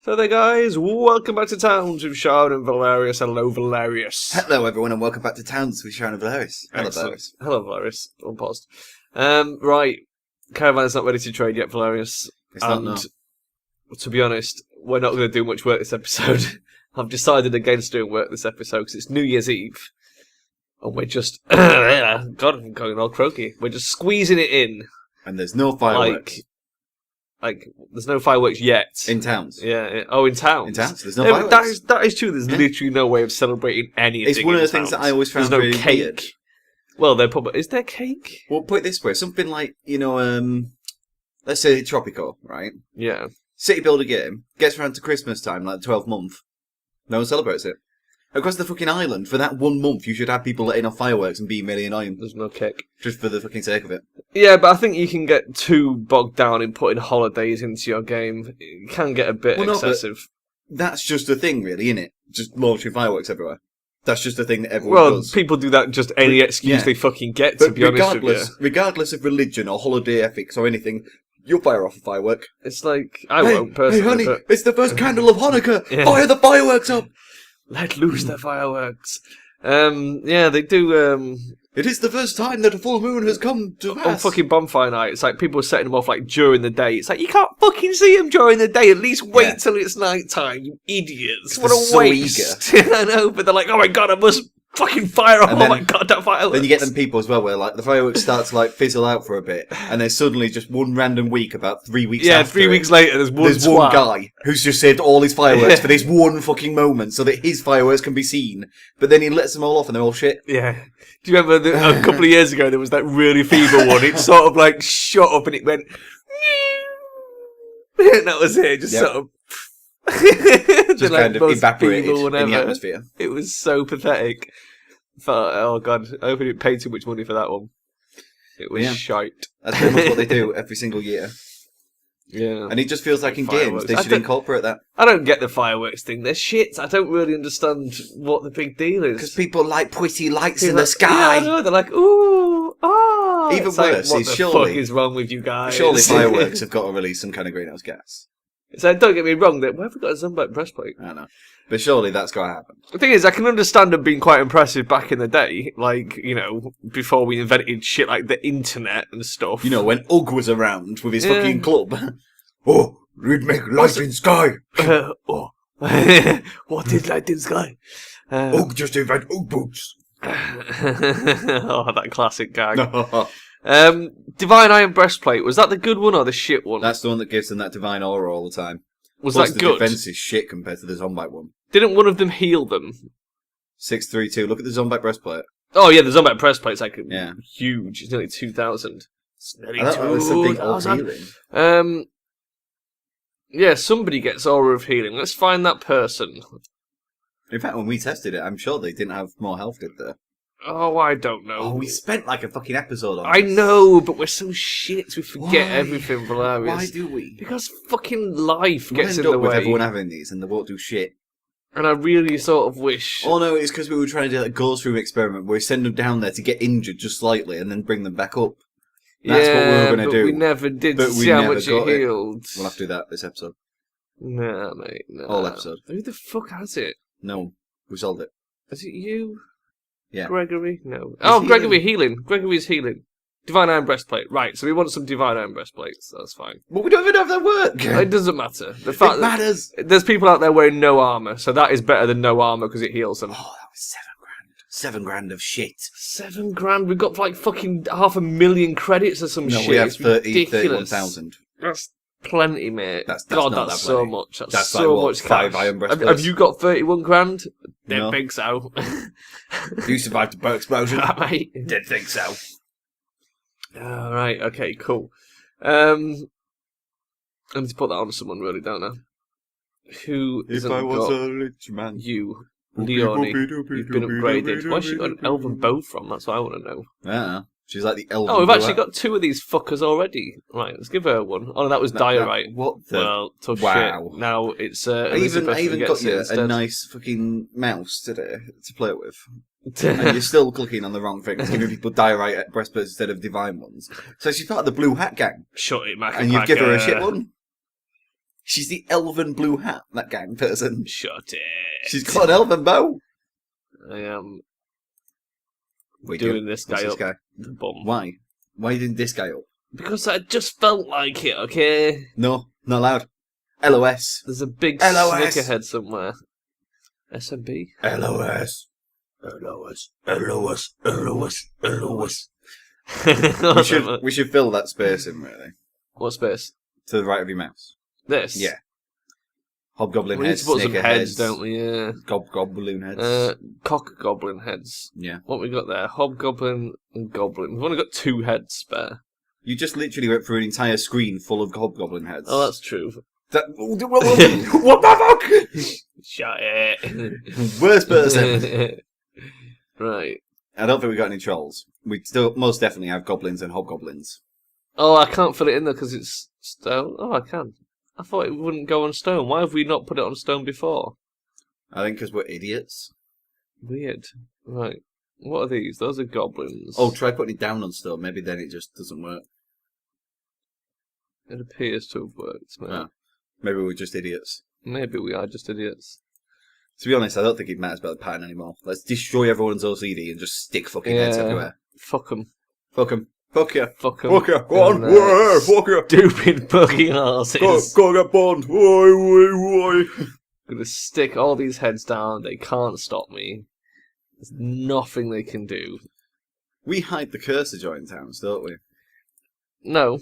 So there, guys, welcome back to Towns with Charon and Velerious. Hello, Velerious. Hello, everyone, and welcome back to Towns with Charon and Velerious. Hello, Velerious. Hello, Velerious. Unpaused. Right, Caravan's not ready to trade yet, Velerious. It's not, no. To be honest, we're not going to do much work this episode. I've decided against doing work this episode because it's New Year's Eve. And we're just... God, I'm going all croaky. We're just squeezing it in. And there's no fireworks. Like, there's no fireworks yet. In towns. Yeah. Oh, in towns. In towns, there's no fireworks. That is true. There's literally no way of celebrating anything. It's one of the things that I always found There's no really cake. weird. Well, there probably... Is there cake? Well, put it this way. Something like, let's say Tropico, right? Yeah. City Builder game, gets around to Christmas time, like the 12th month. No one celebrates it. Across the fucking island, for that 1 month, you should have people letting off fireworks and being really annoying. There's no cake. Just for the fucking sake of it. Yeah, but I think you can get too bogged down in putting holidays into your game. It can get a bit excessive. That's just a thing, really, innit? Just launching fireworks everywhere. That's just a thing that everyone does. Well, people do that just any excuse they fucking get, to be honest with you. Regardless of religion or holiday ethics or anything, you'll fire off a firework. It's like, I won't personally. Hey, honey, it's the first candle of Hanukkah! Yeah. Fire the fireworks up! Let loose the fireworks. Yeah, they do, It is the first time that a full moon has come to pass. On fucking bonfire night, it's like people are setting them off like during the day. It's like, you can't fucking see them during the day. At least wait till it's night time, you idiots. What a waste. I know, but they're like, oh my god, I must fucking fire off. Oh my god, that fireworks. Then you get them people as well where like the fireworks start to like fizzle out for a bit, and then suddenly just one random week, about 3 weeks after 3 weeks later, there's one guy who's just saved all his fireworks for this one fucking moment so that his fireworks can be seen, but then he lets them all off and they're all shit. Yeah. Do you remember a couple of years ago there was that really feeble one? It sort of like shot up and it went and that was it, just sort of just kind of evaporated in the atmosphere. It was so pathetic. But, oh god, I hope I didn't pay too much money for that one. It was shite. That's pretty much what they do every single year. Yeah. And it just feels like in games they should incorporate that. I don't get the fireworks thing. They're shit. I don't really understand what the big deal is. Because people like pretty lights in the sky. Yeah, I know. They're like, ooh, ah. Even worse what the fuck is wrong with you guys? Surely fireworks have got to release some kind of greenhouse gas. So don't get me wrong, why have we got a Zumba breastplate? I don't know. But surely that's got to happen. The thing is, I can understand them being quite impressive back in the day, like, before we invented shit like the internet and stuff. When Ugg was around with his fucking club. Oh, we'd make light in sky. What is light in sky? Ugg just invent Ugg boots. Oh, that classic gag. Divine Iron Breastplate, was that the good one or the shit one? That's the one that gives them that divine aura all the time. Was Plus that good? The defense is shit compared to the Zombite one. Didn't one of them heal them? 632. Look at the Zombite breastplate. Oh yeah, the Zombite breastplate's like huge. It's nearly 2,000. It's nearly 2,000. Yeah, somebody gets aura of healing. Let's find that person. In fact, when we tested it, I'm sure they didn't have more health, did they? Oh, I don't know. Oh, we spent like a fucking episode on I know, but we're so shit we forget everything, Velerious. Why do we? Because fucking life gets in the the way. With everyone having these and they won't do shit. And I really sort of wish... Oh no, it's because we were trying to do that goes through experiment where we send them down there to get injured just slightly and then bring them back up. That's what we were going to do. We never did to see how much it healed. We'll have to do that this episode. Nah, mate, nah. Whole episode. Who the fuck has it? No, we solved it. Is it you? Yeah. Gregory? No. Gregory healing. Gregory's healing. Divine Iron Breastplate. Right, so we want some Divine Iron Breastplates. That's fine. Well, we don't even know if they work. It doesn't matter. The fact it matters. There's people out there wearing no armour, so that is better than no armour because it heals them. Oh, that was $7,000 of shit. $7,000? We've got like fucking 500,000 credits or some shit. No, we have 31,000. That's plenty, mate. That's that's so much. That's so like, much cash. 5 iron breastplates. Have you got 31 grand? No. Didn't think so. You survived the boat explosion? Mate. Didn't think so. Right, okay, cool. I need to put that on someone, really, don't I? Who if I was a rich man. You, Leonie, you've been upgraded. Where's she got an elven bow from? That's what I want to know. Yeah. She's like the elven. Oh, we've actually got 2 of these fuckers already. Right, let's give her one. Oh, that was diorite. What the? Well, tough shit. Now it's I even got you a nice fucking mouse today to play with. And you're still clicking on the wrong things, giving people diorite breastplates instead of divine ones. So she's part of the Blue Hat gang. Shut it, Mac. And you give her a shit one? She's the elven blue hat, that gang person. Shut it. She's got an elven bow. I am Wait, doing this guy what's up this guy? the bum. Why? Why are you doing this guy up? Because I just felt like it, okay? No, not allowed. LOS. There's a big LOS. snickerhead somewhere. SMB? LOS. LOS. LOS. LOS. LOS. We should fill that space in, really. What space? To the right of your mouse. This? Yeah. Hobgoblin We need heads, to put some snake heads, don't we? Yeah. Goblin heads. Cock goblin heads. Yeah. What we got there? Hobgoblin and goblin. We've only got 2 heads spare. You just literally went through an entire screen full of hobgoblin heads. Oh, that's true. What the fuck? Shut it. Worst person. Right. I don't think we got any trolls. We still most definitely have goblins and hobgoblins. Oh, I can't fill it in there because it's stone. Oh, I can. I thought it wouldn't go on stone. Why have we not put it on stone before? I think because we're idiots. Weird. Right. What are these? Those are goblins. Oh, try putting it down on stone. Maybe then it just doesn't work. It appears to have worked, man. Oh. Maybe we're just idiots. Maybe we are just idiots. To be honest, I don't think it matters about the pattern anymore. Let's destroy everyone's OCD and just stick fucking heads everywhere. Fuck them. Fuck them. Fuck you. Fuck 'em. Fuck you. Go on. Whoa, fuck you. Stupid fucking arses. Go get burned. Why? I'm gonna stick all these heads down. They can't stop me. There's nothing they can do. We hide the cursor joint towns, don't we? No.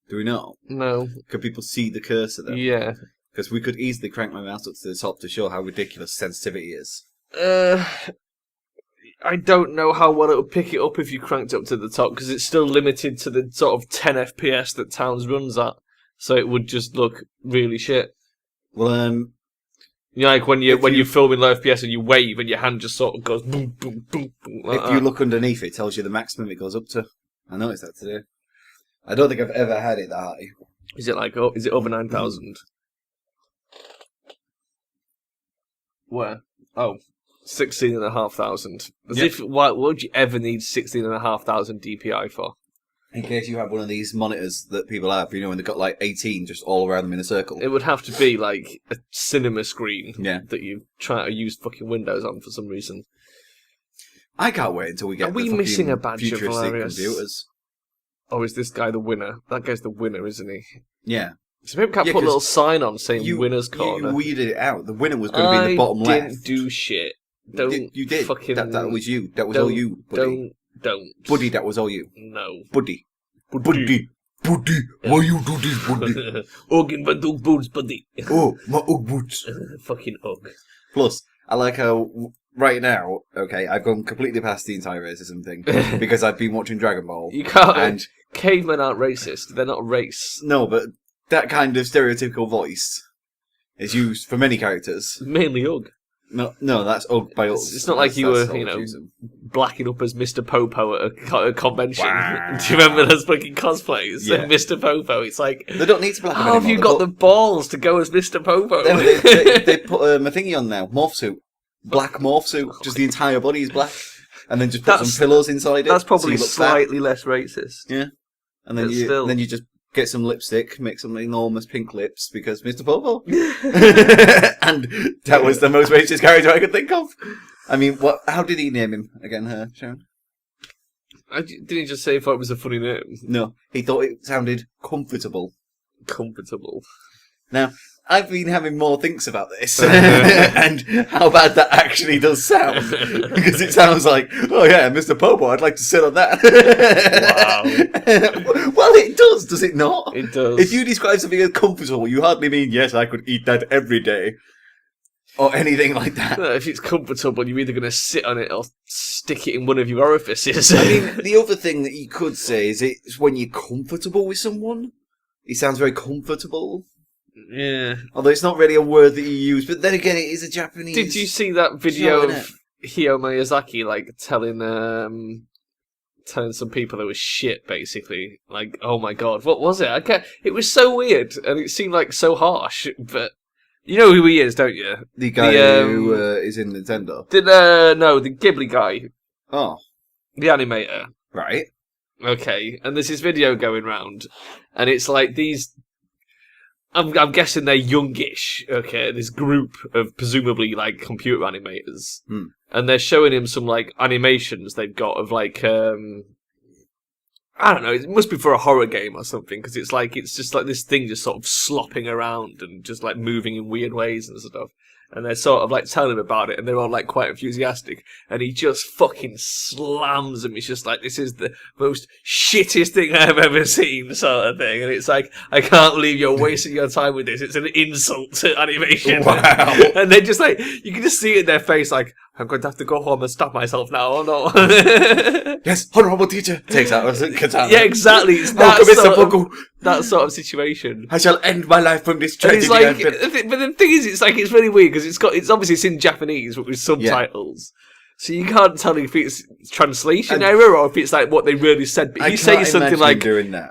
Do we not? No. Could people see the cursor then? Yeah. Because we could easily crank my mouse up to the top to show how ridiculous sensitivity is. I don't know how well it would pick it up if you cranked it up to the top, because it's still limited to the sort of 10 FPS that Towns runs at. So it would just look really shit. Well, You know, like when you're filming low FPS and you wave and your hand just sort of goes boom, boom, boom, boom. Like if you look underneath, it tells you the maximum it goes up to. I noticed that today. I don't think I've ever had it that high. Is it like, is it over 9,000? Where? Oh, 16,500. As Yep. if, why would you ever need 16,500 DPI for? In case you have one of these monitors that people have, you know, when they've got like 18 just all around them in a circle. It would have to be like a cinema screen that you try to use fucking Windows on for some reason. I can't wait until we get Are we missing a badge of futuristic Velerious? computers. Oh, is this guy the winner? That guy's the winner, isn't he? Yeah. So maybe we can't put a little sign on saying winner's corner. You weeded it out. The winner was going to be in the bottom left. I didn't do shit. Don't you did. Fucking, that was you. That was all you, buddy. Don't. Buddy, that was all you. No. Buddy. Buddy. Why you do this, buddy? Ugg but Ugg boots, buddy. Oh, my Ugg boots. Fucking Ugg. Plus, I like how right now, okay, I've gone completely past the entire racism thing because I've been watching Dragon Ball. You can't. And cavemen aren't racist. They're not a race. No, but that kind of stereotypical voice is used for many characters. Mainly Ugg. No, that's Ugg by us. It's not like you were, blacking up as Mr. Popo at a convention. Wow. Do you remember those fucking cosplays? Yeah. Mr. Popo. It's like, they don't need to black up how have you got the balls to go as Mr. Popo? They put a thingy on now, morph suit, black morph suit, just the entire body is black, and then just put some pillows inside it. That's probably so slightly less racist. Yeah, and then you just get some lipstick, make some enormous pink lips because Mr. Popo. And that was the most racist character I could think of. I mean, how did he name him again, Sharon? Didn't he just say he thought it was a funny name? No, he thought it sounded comfortable. Comfortable. Now, I've been having more thinks about this and how bad that actually does sound. Because it sounds like, oh yeah, Mr. Popo, I'd like to sit on that. Wow. Well, it does it not? It does. If you describe something as comfortable, you hardly mean, yes, I could eat that every day. Or anything like that. No, if it's comfortable, you're either going to sit on it or stick it in one of your orifices. I mean, the other thing that you could say is it's when you're comfortable with someone. It sounds very comfortable. Yeah. Although it's not really a word that you use, but then again, it is a Japanese. Did you see that video of Hayao Miyazaki, like, telling some people that was shit, basically? Like, oh my god, what was it? It was so weird, and it seemed like so harsh, but you know who he is, don't you? The guy who is in Nintendo? No, the Ghibli guy. Oh. The animator. Right. Okay, and there's this video going round, and it's like these I'm guessing they're youngish. Okay, this group of presumably like computer animators, and they're showing him some like animations they've got of like I don't know. It must be for a horror game or something because it's just like this thing just sort of slopping around and just like moving in weird ways and stuff. And they're sort of like telling him about it, and they're all like quite enthusiastic. And he just fucking slams them. He's just like, "This is the most shittest thing I've ever seen," sort of thing. And it's like, "I can't believe you're wasting your time with this. It's an insult to animation." Wow. And they're just like, you can just see it in their face, like, "I'm going to have to go home and stop myself now, or no?" Yes, honourable teacher takes out a katana. Yeah, exactly. It's that sort of situation. I shall end my life from this tragedy. But the thing is, it's really weird because it's obviously it's in Japanese but with subtitles, so you can't tell if it's translation error or if it's like what they really said. But he says something like,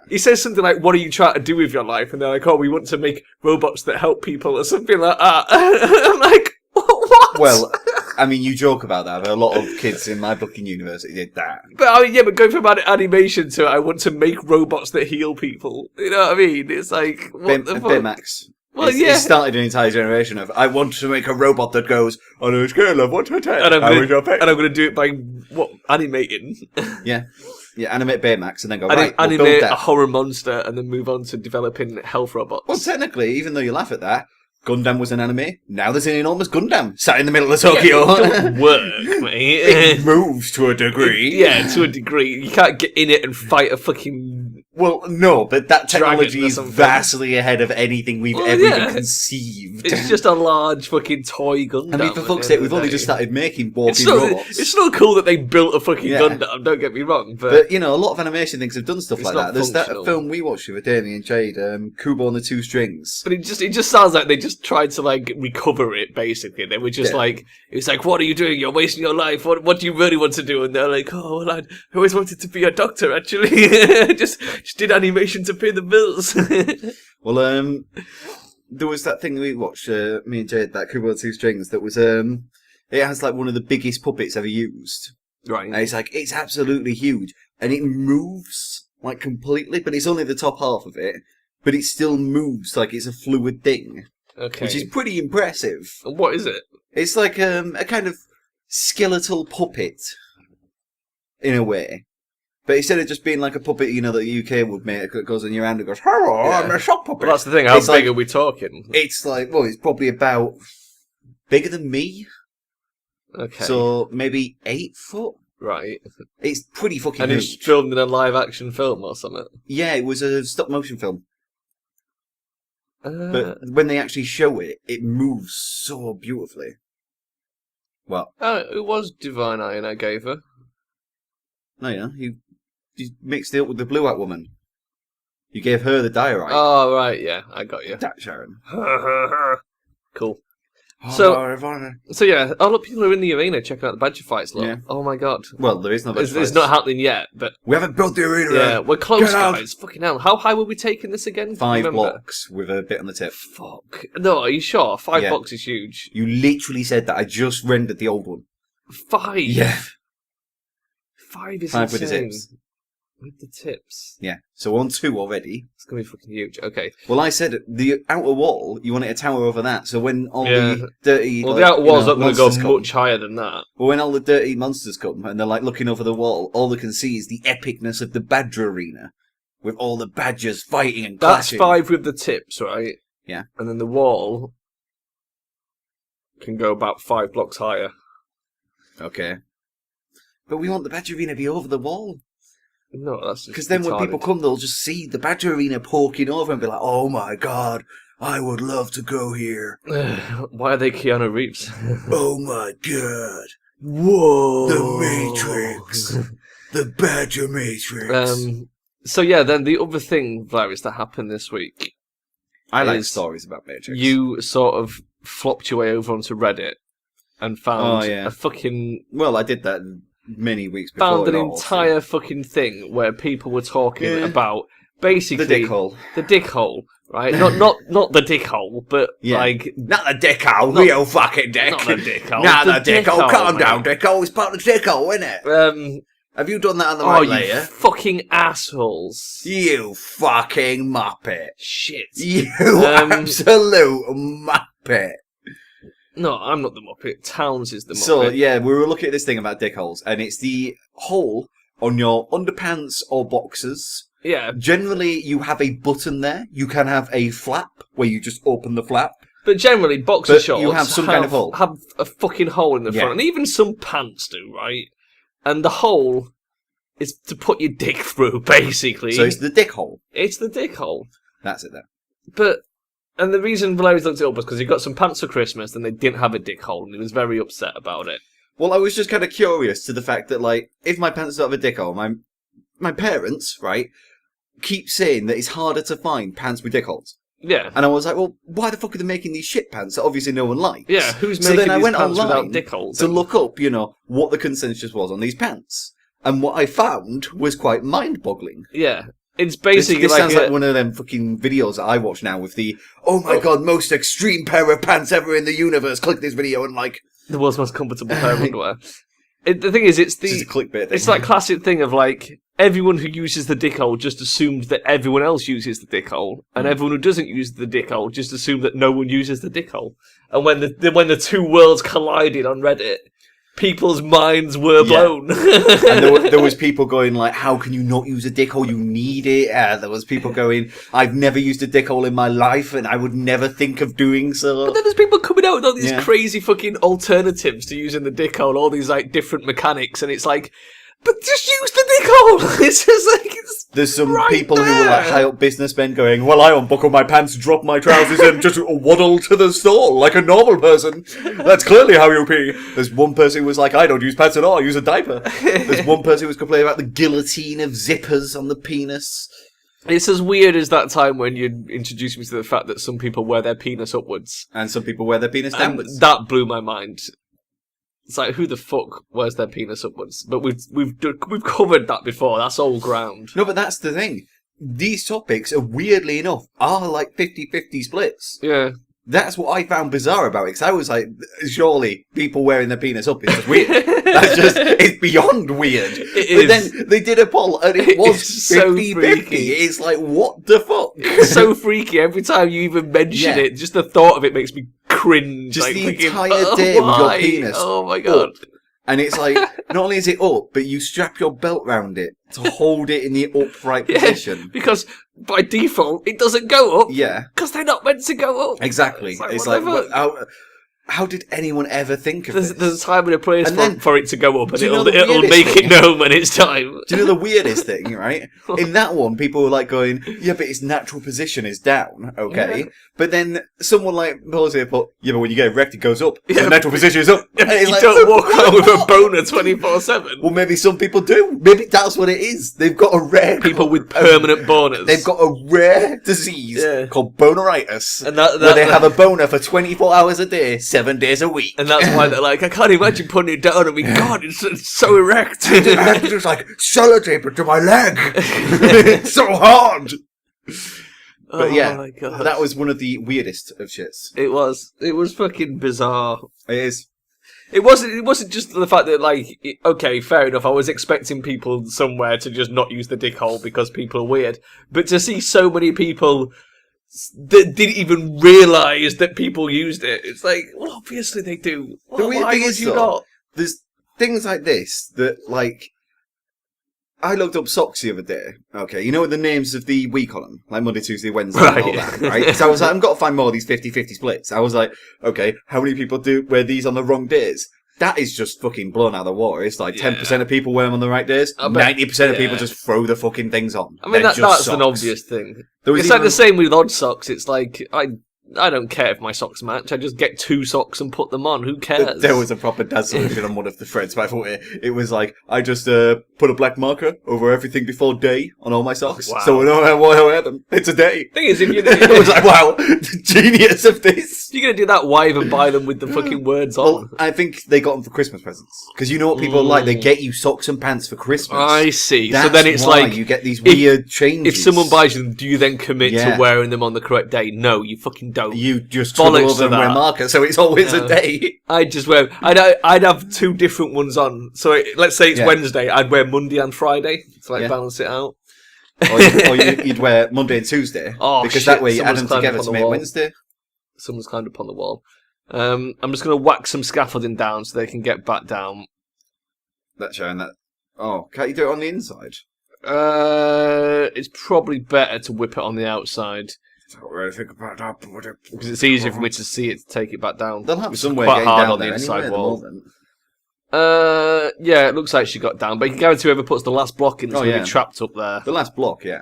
he says something like, "What are you trying to do with your life?" And they're like, "Oh, we want to make robots that help people," or something like that. I'm like, what? Well, I mean, you joke about that, but a lot of kids in my fucking university did that. But I mean, but going from animation to I want to make robots that heal people. You know what I mean? It's like, what the fuck? Baymax. Well, it started an entire generation of, I want to make a robot that goes on a scale of 1 to 10. And I'm going to do it by, animating. Yeah, animate Baymax and then go, animate a horror monster and then move on to developing health robots. Well, technically, even though you laugh at that, Gundam was an anime. Now there's an enormous Gundam sat in the middle of Tokyo. Yeah, it doesn't work, mate. It moves to a degree. To a degree. You can't get in it and fight a fucking... Well, no, but that technology is vastly ahead of anything we've ever even conceived. It's just a large fucking toy Gundam. I mean, for fuck's sake, we've only just started making walking robots. It's not cool that they built a fucking Gundam, don't get me wrong. But a lot of animation things have done stuff like that. There's that film we watched with Damien and Jade, Kubo and the Two Strings. But it just sounds like they just tried to, like, recover it, basically. They were just like, it's like, "What are you doing? You're wasting your life. What do you really want to do?" And they're like, "Oh, well, I always wanted to be a doctor, actually." just did animation to pay the bills. Well, there was that thing we watched, me and Jade, that Kubo and Two Strings, that was, it has, like, one of the biggest puppets ever used. Right. And it's absolutely huge. And it moves, like, completely, but it's only the top half of it. But it still moves like it's a fluid thing. Okay. Which is pretty impressive. And what is it? It's like a kind of skeletal puppet, in a way. But instead of just being like a puppet, that the UK would make, that goes in your hand and goes, "Hello, I'm a sock puppet." Well, that's the thing, how big are we talking? It's like, it's probably about bigger than me. Okay. So maybe 8 foot. Right. It's pretty fucking huge. And it's filmed in a live-action film or something? Yeah, it was a stop-motion film. But when they actually show it, it moves so beautifully. Well, it was Divine Iron I gave her. No, you mixed it up with the Blue Hat woman. You gave her the diorite. Oh, right, yeah, I got you. That Sharon. Cool. So yeah, a lot of people are in the arena checking out the Badger fights. Look. Yeah. Oh my god. Well, there is no Badger fights. It's not happening yet, but we haven't built the arena. Yeah, we're close, guys. Fucking hell. How high were we taking this again? 5 blocks with a bit on the tip. Fuck. No, are you sure? 5 blocks is huge. You literally said that. I just rendered the old one. 5? Yeah. 5 is 5 insane. with the tips. With the tips. Yeah. So on 2 already. It's going to be fucking huge. Okay. Well, I said the outer wall, you want it to tower over that. So when all the dirty... Well, the outer wall's not going to go much higher than that. Well, when all the dirty monsters come and they're like looking over the wall, all they can see is the epicness of the Badger Arena. With all the badgers fighting and clashing. That's 5 with the tips, right? Yeah. And then the wall can go about 5 blocks higher. Okay. But we want the Badger Arena to be over the wall. No, that's because then when people come, they'll just see the Badger Arena poking over and be like, "Oh my god, I would love to go here." Why are they Keanu Reeves? Oh my god! Whoa! The Matrix, the Badger Matrix. So yeah, then the other thing, Velerious, that happened this week. I like stories about Matrix. You sort of flopped your way over onto Reddit and found a fucking. Well, I did that many weeks before. Found an entire fucking thing where people were talking about basically the Dickhole. The Dickhole, right? not the Dickhole, but like not the Dickhole, real fucking dick. Not the Dickhole. Not the Dickhole. Calm down, Dickhole. It's part of the Dickhole, isn't it? Have you done that on the right layer? You fucking assholes. You fucking muppet. Shit. You absolute muppet. No, I'm not the muppet. Towns is the muppet. So, yeah, we were looking at this thing about dickholes, and it's the hole on your underpants or boxers. Yeah. Generally, you have a button there. You can have a flap, where you just open the flap. But generally, boxer shorts you have some kind of hole. Have a fucking hole in the front, and even some pants do, right? And the hole is to put your dick through, basically. So it's the dick hole. It's the dick hole. That's it then. And the reason Velerious looked it up was because he got some pants for Christmas and they didn't have a dick hole, and he was very upset about it. Well, I was just kind of curious to the fact that, like, if my pants don't have a dick hole, my parents, right, keep saying that it's harder to find pants with dick holes. Yeah. And I was like, well, why the fuck are they making these shit pants that obviously no one likes? Yeah, who's making these pants without dick holes? To look up, what the consensus was on these pants. And what I found was quite mind-boggling. Yeah. It's basically this sounds like one of them fucking videos that I watch now with the, oh my god, most extreme pair of pants ever in the universe. Click this video and like... The world's most comfortable pair of underwear. The thing is, it's a clickbait thing. It's that classic thing of like, everyone who uses the dick hole just assumed that everyone else uses the dick hole, and everyone who doesn't use the dick hole just assumed that no one uses the dick hole. And when the two worlds collided on Reddit, people's minds were blown. And there was people going like, how can you not use a dick hole? You need it. There was people going, I've never used a dick hole in my life and I would never think of doing so. But then there's people coming out with all these crazy fucking alternatives to using the dick hole, all these like different mechanics, and it's like, but just use the dick hole. It's just like, there's some people who were like high up businessmen going, well, I unbuckle my pants, drop my trousers and just waddle to the stall like a normal person. That's clearly how you pee. There's one person who was like, I don't use pants at all, I use a diaper. There's one person who was complaining about the guillotine of zippers on the penis. It's as weird as that time when you introduced me to the fact that some people wear their penis upwards. And some people wear their penis downwards. And that blew my mind. It's like, who the fuck wears their penis upwards? But we've covered that before. That's old ground. No, but that's the thing. These topics are, weirdly enough, are like 50-50 splits. Yeah. That's what I found bizarre about it, because I was like, surely people wearing their penis up is just weird. It's beyond weird. But then they did a poll, and it was 50-50. It's like, what the fuck? It's so freaky. Every time you even mention it, just the thought of it makes me cringe. Just like, the entire day with your penis. Oh my god. Up. And it's like, not only is it up, but you strap your belt round it to hold it in the upright position. Because by default, it doesn't go up. Yeah. Because they're not meant to go up. Exactly. It's like how did anyone ever think of this? There's a time and a place for it to go up, and it'll make it known when it's time. Do you know the weirdest thing, right? In that one, people were like going, yeah, but its natural position is down, okay? Yeah. But then someone like Pelosi put, yeah, but when you get erect, it goes up. Yeah. So the natural position is up. Yeah, you like, don't walk around with a boner 24/7. Well, maybe some people do. Maybe that's what it is. They've got a rare... People with permanent boners. They've got a rare disease called boneritis, and where they have a boner for 24 hours a day, 7 days a week. And that's why they're like, I can't imagine putting it down. I mean, God, it's so erect. It's just like, sellotape it to my leg. It's so hard. But my God. That was one of the weirdest of shits. It was fucking bizarre. It is. It wasn't just the fact that, like, okay, fair enough, I was expecting people somewhere to just not use the dick hole because people are weird. But to see so many people that didn't even realise that people used it, it's like, well, obviously they do. The weird thing is, not? There's things like this that, like, I looked up socks the other day, okay, you know the names of the week on them, like Monday, Tuesday, Wednesday, and all that, right? So I was like, I've got to find more of these 50-50 splits. I was like, okay, how many people do wear these on the wrong days? That is just fucking blown out of the water. It's like 10% of people wear them on the right days, 90% of people just throw the fucking things on. I mean, that's an obvious thing. It's like the same with odd socks. It's like, I don't care if my socks match. I just get 2 socks and put them on. Who cares? There was a proper dad solution on one of the threads, but I thought it was like, I just put a black marker over everything before day on all my socks. Wow. So no matter what I wear them, it's a day. Thing is, if you I was like, wow, the genius of this. You're going to do that, why even buy them with the fucking words on? Well, I think they got them for Christmas presents. Because you know what people are like? They get you socks and pants for Christmas. I see. That's so then it's why like, you get these weird changes. If someone buys them, do you then commit to wearing them on the correct day? No, you fucking don't. don't. You just scribble over and wear marker, so it's always a day. I'd just wear... I'd have two different ones on. So let's say it's Wednesday, I'd wear Monday and Friday to balance it out. Or you'd wear Monday and Tuesday. Oh, because that way you add them together to make Wednesday. Someone's climbed up on the wall. I'm just going to whack some scaffolding down so they can get back down. That's showing that. Oh, can't you do it on the inside? It's probably better to whip it on the outside. Because it's easier for me to see it to take it back down. They'll have some way getting down on the inside wall. Yeah, it looks like she got down, but you can guarantee whoever puts the last block in is going to be trapped up there. The last block, yeah.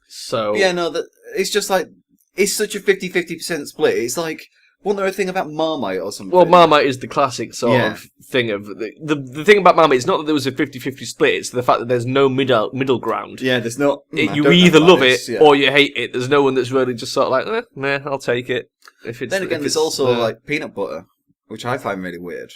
So yeah, no, it's just like it's such a 50-50% split. It's like, wasn't there a thing about Marmite or something? Well, Marmite is the classic sort of thing of the thing about Marmite is not that there was a 50-50 split; it's the fact that there's no middle ground. Yeah, there's not. You either love it or you hate it. There's no one that's really just sort of like, nah, I'll take it. Then again, there's also like peanut butter, which I find really weird.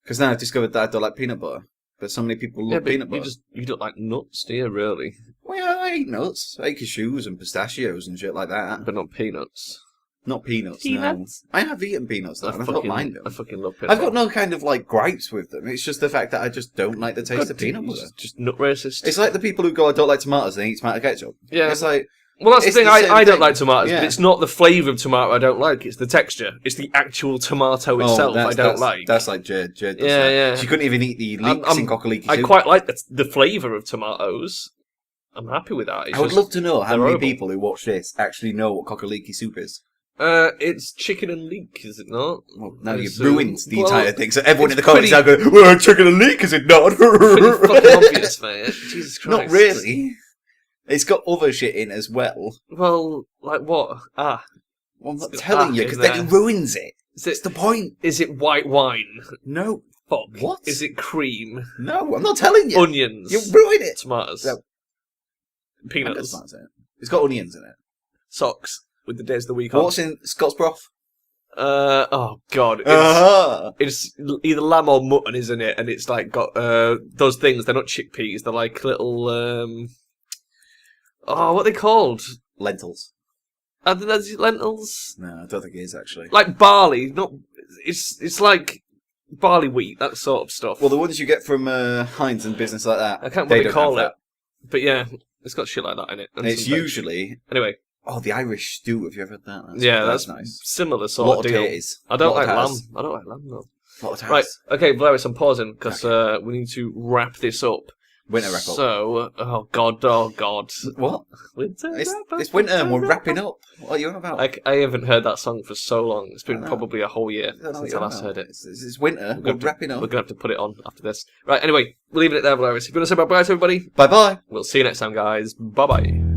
Because now I've discovered that I don't like peanut butter. But so many people love peanut butter. You don't like nuts, do you, really? Well, yeah, I eat nuts. I eat cashews and pistachios and shit like that. But not peanuts. Not peanuts, no. I have eaten peanuts, though, and I don't mind them. I fucking love peanuts. I've got no kind of, gripes with them. It's just the fact that I just don't like the taste of peanut butter. Just nut racist. It's like the people who go, I don't like tomatoes, and eat tomato ketchup. Yeah. It's like... Well, that's the thing. I don't like tomatoes, but it's not the flavour of tomato I don't like. It's the texture. It's the actual tomato itself I don't like. That's like Jade. Yeah. She couldn't even eat the leeks in cockaliki soup. I quite like the flavour of tomatoes. I'm happy with that. I would love to know how many people who watch this actually know what cockaliki soup is. It's chicken and leek, is it not? Well, now you've ruined the entire thing. So everyone in the comments now going, well, chicken and leek, is it not? Pretty fucking obvious, mate. Jesus Christ. Not really. It's got other shit in as well. Well, like what? Well, I'm not telling you, because then it ruins it. That's the point. Is it white wine? No. Fuck. What? Is it cream? No, I'm not telling you. Onions. You ruin it. Tomatoes. No. Peanuts. It's got onions in it. Socks with the days of the week off. What's in Scott's broth? Oh god. It's either lamb or mutton, isn't it? And it's like got those things. They're not chickpeas. They're like little what are they called? Lentils. Are those lentils? No, I don't think it is actually. Like barley, not. It's like barley wheat, that sort of stuff. Well, the ones you get from Heinz and business like that. I can't remember what they call it, but yeah, it's got shit like that in it. And it's usually anyway. Oh, the Irish stew. Have you ever had that? That's nice. Similar sort of deal. I don't like lamb. I don't like lamb though. Right, okay, Velerious, I'm pausing because we need to wrap this up. Winter wrap up. So, oh god. What? Winter it's winter and we're wrapping up. What are you on about? I haven't heard that song for so long. It's been probably a whole year since I last heard it. It's winter. We're wrapping up. We're going to have to put it on after this. Right, anyway, we're leaving it there, Velerious. If you want to say bye-bye to everybody... Bye-bye. We'll see you next time, guys. Bye-bye.